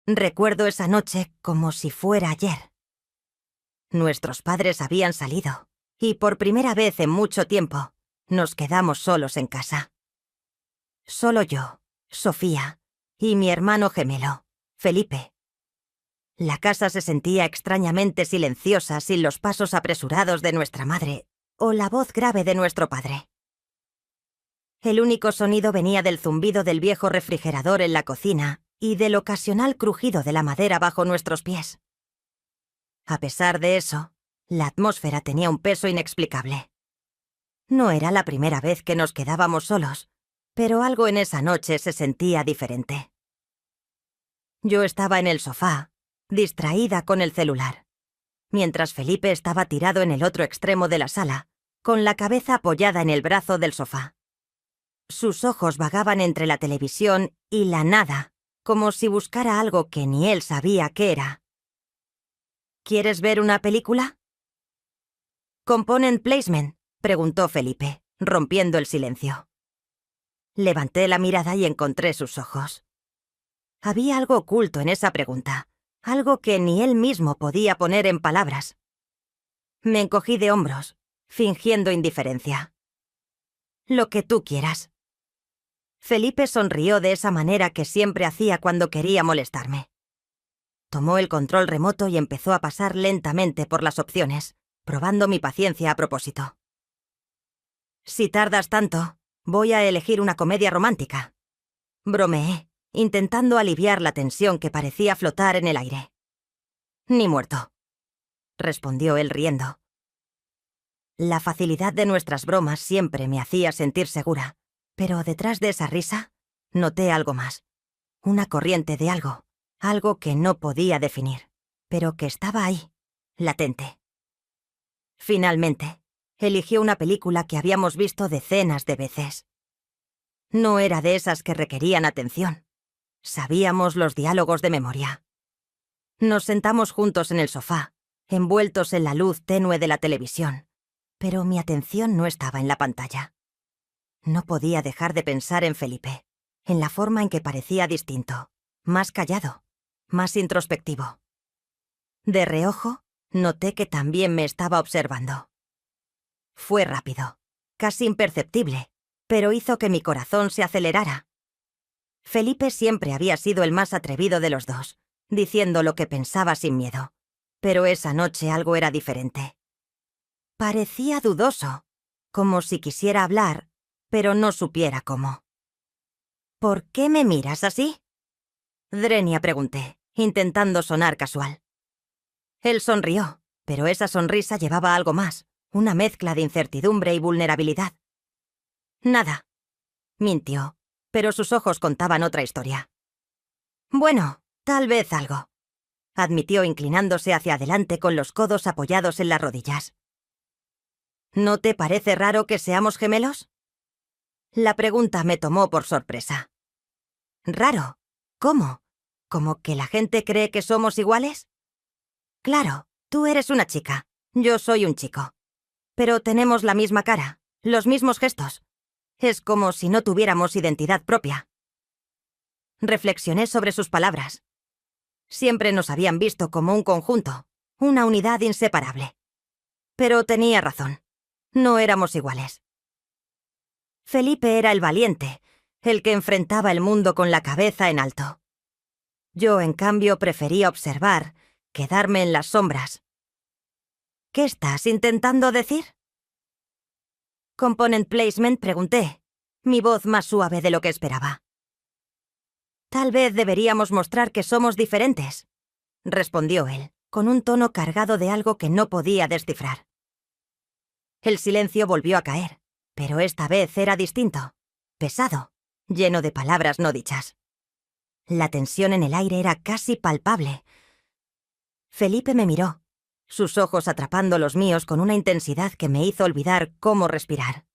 Recuerdo esa noche como si fuera ayer. Nuestros padres habían salido, y por primera vez en mucho tiempo, nos quedamos solos en casa. Solo yo, Sofía, y mi hermano gemelo, Felipe. La casa se sentía extrañamente silenciosa sin los pasos apresurados de nuestra madre o la voz grave de nuestro padre. El único sonido venía del zumbido del viejo refrigerador en la cocina y del ocasional crujido de la madera bajo nuestros pies. A pesar de eso, la atmósfera tenía un peso inexplicable. No era la primera vez que nos quedábamos solos, pero algo en esa noche se sentía diferente. Yo estaba en el sofá, distraída con el celular, mientras Felipe estaba tirado en el otro extremo de la sala, con la cabeza apoyada en el brazo del sofá. Sus ojos vagaban entre la televisión y la nada, como si buscara algo que ni él sabía qué era. ¿Quieres ver una película? «Component placement», preguntó Felipe, rompiendo el silencio. Levanté la mirada y encontré sus ojos. Había algo oculto en esa pregunta, algo que ni él mismo podía poner en palabras. Me encogí de hombros, fingiendo indiferencia. «Lo que tú quieras». Felipe sonrió de esa manera que siempre hacía cuando quería molestarme. Tomó el control remoto y empezó a pasar lentamente por las opciones, probando mi paciencia a propósito. «Si tardas tanto, voy a elegir una comedia romántica», bromeé, intentando aliviar la tensión que parecía flotar en el aire. «Ni muerto», respondió él riendo. La facilidad de nuestras bromas siempre me hacía sentir segura, pero detrás de esa risa noté algo más. Una corriente de algo que no podía definir, pero que estaba ahí, latente. Finalmente, eligió una película que habíamos visto decenas de veces. No era de esas que requerían atención. Sabíamos los diálogos de memoria. Nos sentamos juntos en el sofá, envueltos en la luz tenue de la televisión, pero mi atención no estaba en la pantalla. No podía dejar de pensar en Felipe, en la forma en que parecía distinto, más callado, más introspectivo. De reojo, noté que también me estaba observando. Fue rápido, casi imperceptible, pero hizo que mi corazón se acelerara. Felipe siempre había sido el más atrevido de los dos, diciendo lo que pensaba sin miedo, pero esa noche algo era diferente. Parecía dudoso, como si quisiera hablar, pero no supiera cómo. «¿Por qué me miras así?», Drenia pregunté, intentando sonar casual. Él sonrió, pero esa sonrisa llevaba algo más, una mezcla de incertidumbre y vulnerabilidad. «Nada», mintió, pero sus ojos contaban otra historia. «Bueno, tal vez algo», admitió inclinándose hacia adelante con los codos apoyados en las rodillas. «¿No te parece raro que seamos gemelos?». La pregunta me tomó por sorpresa. «¿Raro? ¿Cómo? ¿Como que la gente cree que somos iguales?». «Claro, tú eres una chica, yo soy un chico. Pero tenemos la misma cara, los mismos gestos. Es como si no tuviéramos identidad propia». Reflexioné sobre sus palabras. Siempre nos habían visto como un conjunto, una unidad inseparable. Pero tenía razón, no éramos iguales. Felipe era el valiente, el que enfrentaba el mundo con la cabeza en alto. Yo, en cambio, prefería observar, quedarme en las sombras. «¿Qué estás intentando decir?». «Component placement», pregunté, mi voz más suave de lo que esperaba. «Tal vez deberíamos mostrar que somos diferentes», respondió él, con un tono cargado de algo que no podía descifrar. El silencio volvió a caer, pero esta vez era distinto, pesado, lleno de palabras no dichas. La tensión en el aire era casi palpable. Felipe me miró, sus ojos atrapando los míos con una intensidad que me hizo olvidar cómo respirar.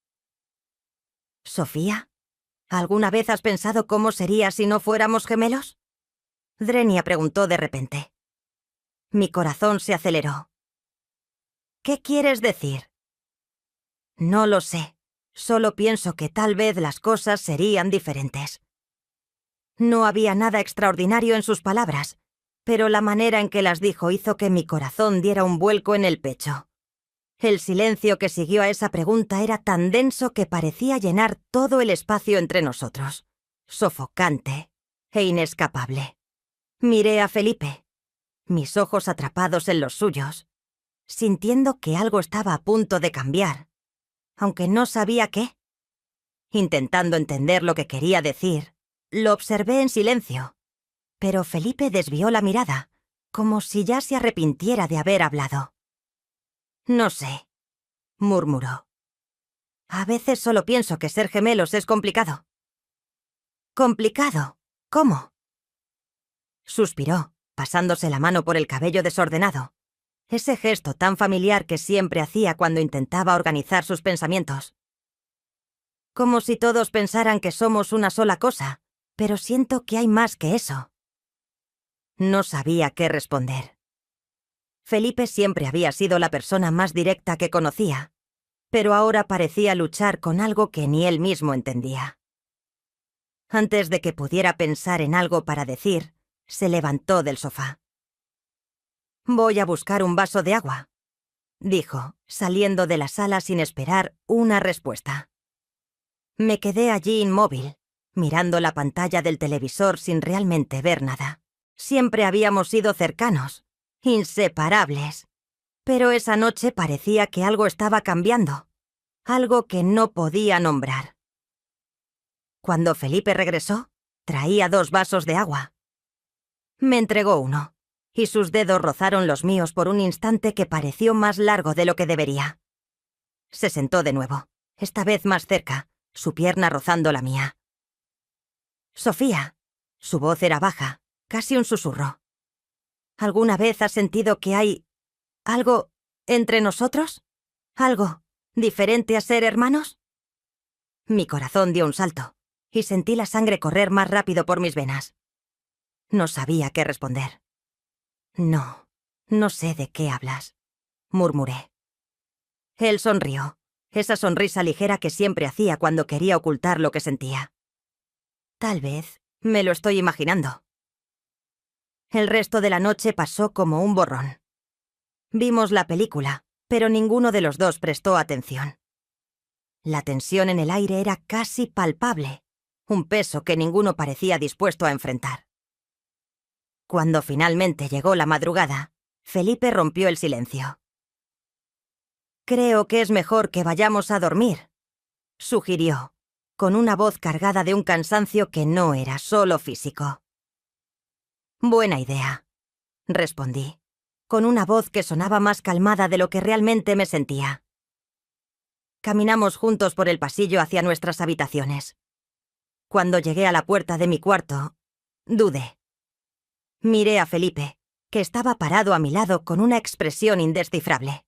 «¿Sofía? ¿Alguna vez has pensado cómo sería si no fuéramos gemelos?», Drenia preguntó de repente. Mi corazón se aceleró. «¿Qué quieres decir?». «No lo sé. Solo pienso que tal vez las cosas serían diferentes». No había nada extraordinario en sus palabras, pero la manera en que las dijo hizo que mi corazón diera un vuelco en el pecho. El silencio que siguió a esa pregunta era tan denso que parecía llenar todo el espacio entre nosotros, sofocante e inescapable. Miré a Felipe, mis ojos atrapados en los suyos, sintiendo que algo estaba a punto de cambiar, aunque no sabía qué. Intentando entender lo que quería decir, lo observé en silencio, pero Felipe desvió la mirada, como si ya se arrepintiera de haber hablado. «No sé», murmuró. «A veces solo pienso que ser gemelos es complicado». «¿Complicado? ¿Cómo?». Suspiró, pasándose la mano por el cabello desordenado, ese gesto tan familiar que siempre hacía cuando intentaba organizar sus pensamientos. «Como si todos pensaran que somos una sola cosa, pero siento que hay más que eso». No sabía qué responder. Felipe siempre había sido la persona más directa que conocía, pero ahora parecía luchar con algo que ni él mismo entendía. Antes de que pudiera pensar en algo para decir, se levantó del sofá. «Voy a buscar un vaso de agua», dijo, saliendo de la sala sin esperar una respuesta. Me quedé allí inmóvil, mirando la pantalla del televisor sin realmente ver nada. Siempre habíamos sido cercanos, inseparables. Pero esa noche parecía que algo estaba cambiando, algo que no podía nombrar. Cuando Felipe regresó, traía 2 vasos de agua. Me entregó uno, y sus dedos rozaron los míos por un instante que pareció más largo de lo que debería. Se sentó de nuevo, esta vez más cerca, su pierna rozando la mía. «Sofía», su voz era baja, casi un susurro. «¿Alguna vez has sentido que hay algo entre nosotros? ¿Algo diferente a ser hermanos?» Mi corazón dio un salto, y sentí la sangre correr más rápido por mis venas. No sabía qué responder. «No, no sé de qué hablas», murmuré. Él sonrió, esa sonrisa ligera que siempre hacía cuando quería ocultar lo que sentía. «Tal vez me lo estoy imaginando». El resto de la noche pasó como un borrón. Vimos la película, pero ninguno de los dos prestó atención. La tensión en el aire era casi palpable, un peso que ninguno parecía dispuesto a enfrentar. Cuando finalmente llegó la madrugada, Felipe rompió el silencio. «Creo que es mejor que vayamos a dormir», sugirió, con una voz cargada de un cansancio que no era solo físico. «Buena idea», respondí, con una voz que sonaba más calmada de lo que realmente me sentía. Caminamos juntos por el pasillo hacia nuestras habitaciones. Cuando llegué a la puerta de mi cuarto, dudé. Miré a Felipe, que estaba parado a mi lado con una expresión indescifrable.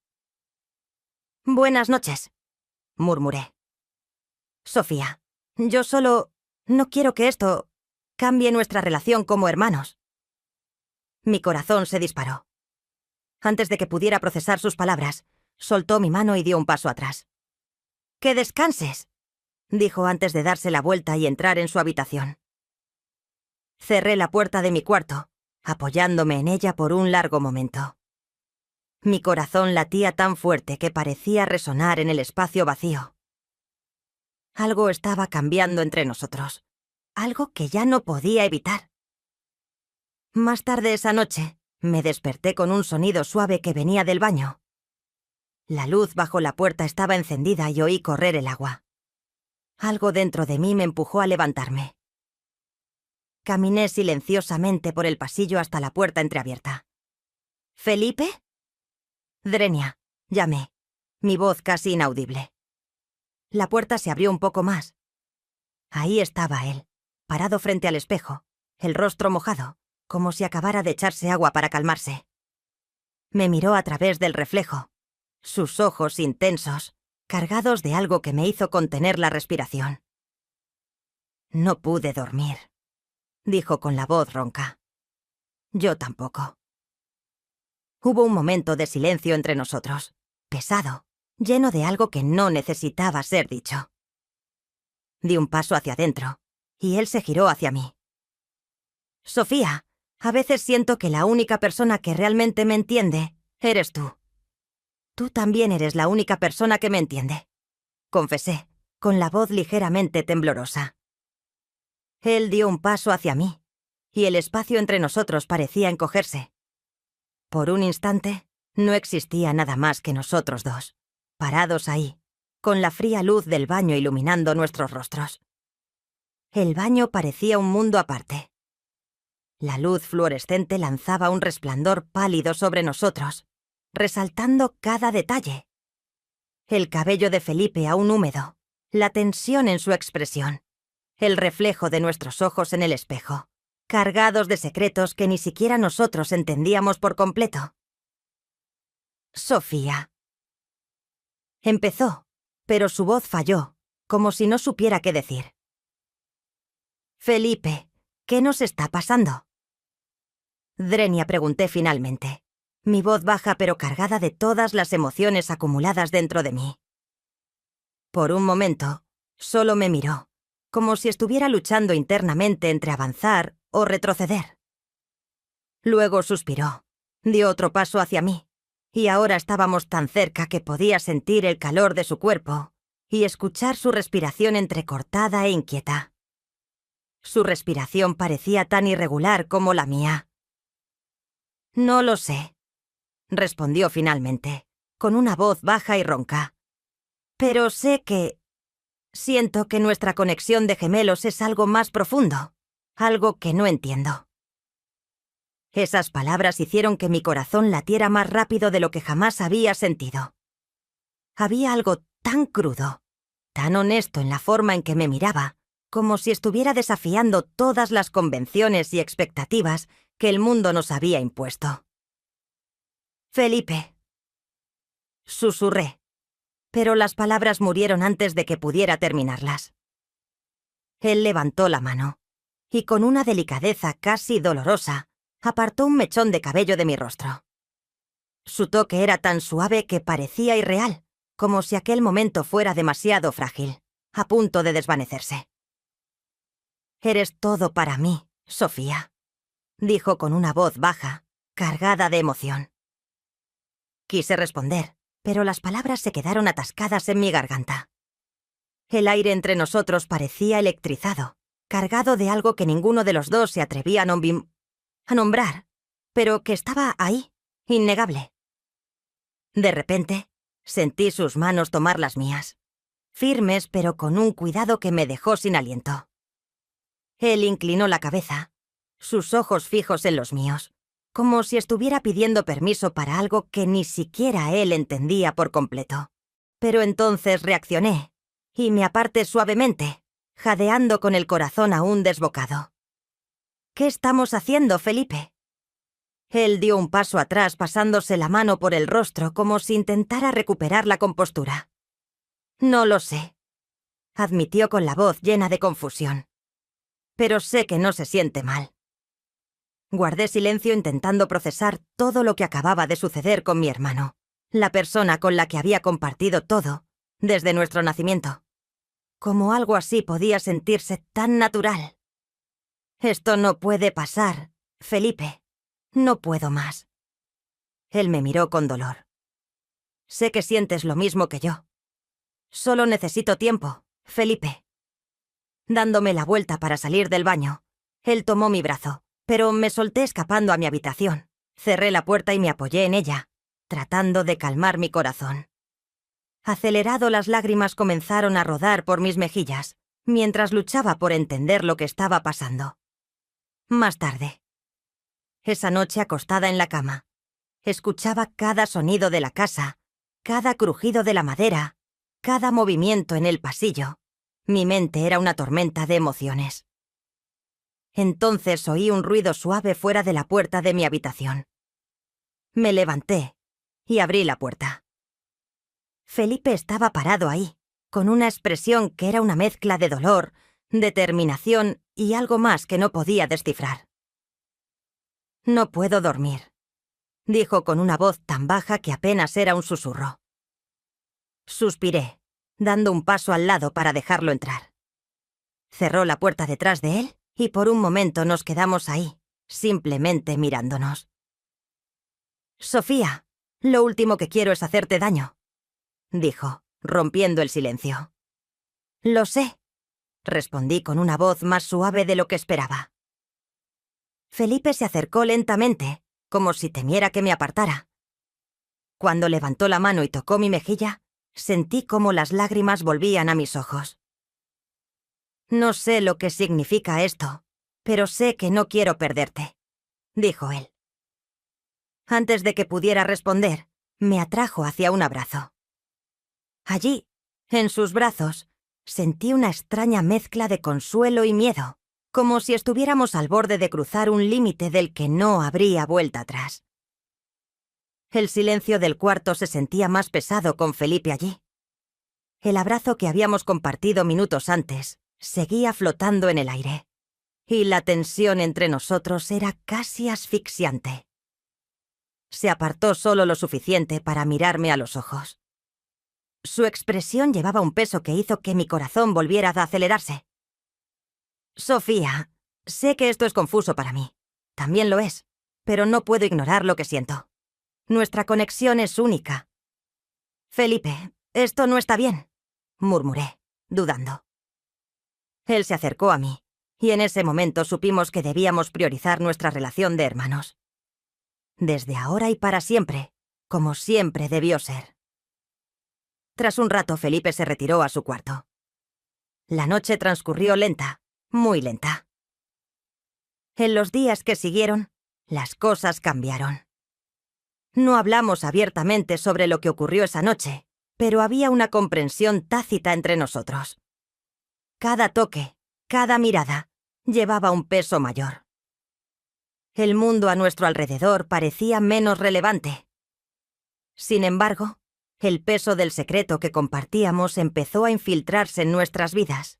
«Buenas noches», murmuré. «Sofía, yo solo no quiero que esto cambie nuestra relación como hermanos». Mi corazón se disparó. Antes de que pudiera procesar sus palabras, soltó mi mano y dio un paso atrás. «Que descanses», dijo antes de darse la vuelta y entrar en su habitación. Cerré la puerta de mi cuarto, apoyándome en ella por un largo momento. Mi corazón latía tan fuerte que parecía resonar en el espacio vacío. Algo estaba cambiando entre nosotros, algo que ya no podía evitar. Más tarde esa noche, me desperté con un sonido suave que venía del baño. La luz bajo la puerta estaba encendida y oí correr el agua. Algo dentro de mí me empujó a levantarme. Caminé silenciosamente por el pasillo hasta la puerta entreabierta. «¿Felipe?» «Drenia», llamé, mi voz casi inaudible. La puerta se abrió un poco más. Ahí estaba él, parado frente al espejo, el rostro mojado, como si acabara de echarse agua para calmarse. Me miró a través del reflejo, sus ojos intensos, cargados de algo que me hizo contener la respiración. «No pude dormir», dijo con la voz ronca. «Yo tampoco». Hubo un momento de silencio entre nosotros, pesado, lleno de algo que no necesitaba ser dicho. Di un paso hacia adentro, y él se giró hacia mí. «Sofía, A veces siento que la única persona que realmente me entiende eres tú. Tú también eres la única persona que me entiende, confesé, con la voz ligeramente temblorosa. Él dio un paso hacia mí, y el espacio entre nosotros parecía encogerse. Por un instante, no existía nada más que nosotros dos, parados ahí, con la fría luz del baño iluminando nuestros rostros. El baño parecía un mundo aparte. La luz fluorescente lanzaba un resplandor pálido sobre nosotros, resaltando cada detalle. El cabello de Felipe aún húmedo, la tensión en su expresión, el reflejo de nuestros ojos en el espejo, cargados de secretos que ni siquiera nosotros entendíamos por completo. Sofía. Empezó, pero su voz falló, como si no supiera qué decir. Felipe, ¿qué nos está pasando? Drenia, pregunté finalmente, mi voz baja pero cargada de todas las emociones acumuladas dentro de mí. Por un momento, solo me miró, como si estuviera luchando internamente entre avanzar o retroceder. Luego suspiró, dio otro paso hacia mí, y ahora estábamos tan cerca que podía sentir el calor de su cuerpo y escuchar su respiración entrecortada e inquieta. Su respiración parecía tan irregular como la mía. No lo sé, respondió finalmente, con una voz baja y ronca. Pero sé que... siento que nuestra conexión de gemelos es algo más profundo, algo que no entiendo. Esas palabras hicieron que mi corazón latiera más rápido de lo que jamás había sentido. Había algo tan crudo, tan honesto en la forma en que me miraba, como si estuviera desafiando todas las convenciones y expectativas que el mundo nos había impuesto. Felipe. Susurré, pero las palabras murieron antes de que pudiera terminarlas. Él levantó la mano, y con una delicadeza casi dolorosa, apartó un mechón de cabello de mi rostro. Su toque era tan suave que parecía irreal, como si aquel momento fuera demasiado frágil, a punto de desvanecerse. «Eres todo para mí, Sofía», dijo con una voz baja, cargada de emoción. Quise responder, pero las palabras se quedaron atascadas en mi garganta. El aire entre nosotros parecía electrizado, cargado de algo que ninguno de los dos se atrevía a nombrar, pero que estaba ahí, innegable. De repente, sentí sus manos tomar las mías, firmes pero con un cuidado que me dejó sin aliento. Él inclinó la cabeza, sus ojos fijos en los míos, como si estuviera pidiendo permiso para algo que ni siquiera él entendía por completo. Pero entonces reaccioné, y me aparté suavemente, jadeando con el corazón aún desbocado. «¿Qué estamos haciendo, Felipe?» Él dio un paso atrás pasándose la mano por el rostro como si intentara recuperar la compostura. «No lo sé», admitió con la voz llena de confusión. «Pero sé que no se siente mal». Guardé silencio intentando procesar todo lo que acababa de suceder con mi hermano, la persona con la que había compartido todo desde nuestro nacimiento. ¿Cómo algo así podía sentirse tan natural? «Esto no puede pasar, Felipe. No puedo más». Él me miró con dolor. «Sé que sientes lo mismo que yo. Solo necesito tiempo, Felipe». Dándome la vuelta para salir del baño, él tomó mi brazo, pero me solté escapando a mi habitación. Cerré la puerta y me apoyé en ella, tratando de calmar mi corazón. Acelerado, las lágrimas comenzaron a rodar por mis mejillas, mientras luchaba por entender lo que estaba pasando. Más tarde. Esa noche, acostada en la cama, escuchaba cada sonido de la casa, cada crujido de la madera, cada movimiento en el pasillo. Mi mente era una tormenta de emociones. Entonces oí un ruido suave fuera de la puerta de mi habitación. Me levanté y abrí la puerta. Felipe estaba parado ahí, con una expresión que era una mezcla de dolor, determinación y algo más que no podía descifrar. «No puedo dormir», dijo con una voz tan baja que apenas era un susurro. Suspiré, dando un paso al lado para dejarlo entrar. Cerró la puerta detrás de él y por un momento nos quedamos ahí, simplemente mirándonos. «Sofía, lo último que quiero es hacerte daño», dijo, rompiendo el silencio. «Lo sé», respondí con una voz más suave de lo que esperaba. Felipe se acercó lentamente, como si temiera que me apartara. Cuando levantó la mano y tocó mi mejilla, sentí cómo las lágrimas volvían a mis ojos. «No sé lo que significa esto, pero sé que no quiero perderte», dijo él. Antes de que pudiera responder, me atrajo hacia un abrazo. Allí, en sus brazos, sentí una extraña mezcla de consuelo y miedo, como si estuviéramos al borde de cruzar un límite del que no habría vuelta atrás. El silencio del cuarto se sentía más pesado con Felipe allí. El abrazo que habíamos compartido minutos antes seguía flotando en el aire, y la tensión entre nosotros era casi asfixiante. Se apartó solo lo suficiente para mirarme a los ojos. Su expresión llevaba un peso que hizo que mi corazón volviera a acelerarse. «Sofía, sé que esto es confuso para mí. También lo es, pero no puedo ignorar lo que siento. Nuestra conexión es única». «Felipe, esto no está bien», murmuré, dudando. Él se acercó a mí, y en ese momento supimos que debíamos priorizar nuestra relación de hermanos. Desde ahora y para siempre, como siempre debió ser. Tras un rato, Felipe se retiró a su cuarto. La noche transcurrió lenta, muy lenta. En los días que siguieron, las cosas cambiaron. No hablamos abiertamente sobre lo que ocurrió esa noche, pero había una comprensión tácita entre nosotros. Cada toque, cada mirada, llevaba un peso mayor. El mundo a nuestro alrededor parecía menos relevante. Sin embargo, el peso del secreto que compartíamos empezó a infiltrarse en nuestras vidas.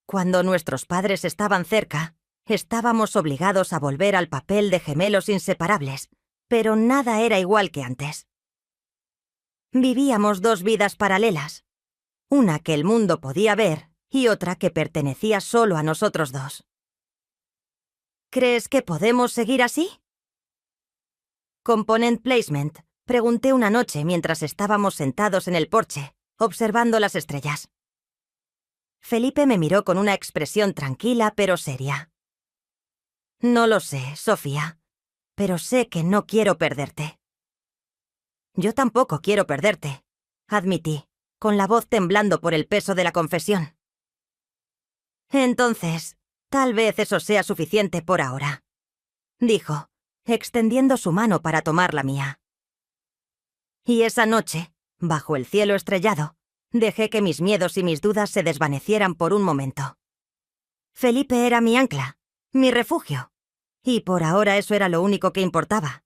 Cuando nuestros padres estaban cerca, estábamos obligados a volver al papel de gemelos inseparables, pero nada era igual que antes. Vivíamos dos vidas paralelas, una que el mundo podía ver y otra que pertenecía solo a nosotros dos. ¿Crees que podemos seguir así? Component Placement, pregunté una noche mientras estábamos sentados en el porche, observando las estrellas. Felipe me miró con una expresión tranquila pero seria. «No lo sé, Sofía, pero sé que no quiero perderte». «Yo tampoco quiero perderte», admití, con la voz temblando por el peso de la confesión. «Entonces, tal vez eso sea suficiente por ahora», dijo, extendiendo su mano para tomar la mía. Y esa noche, bajo el cielo estrellado, dejé que mis miedos y mis dudas se desvanecieran por un momento. Felipe era mi ancla, mi refugio, y por ahora eso era lo único que importaba.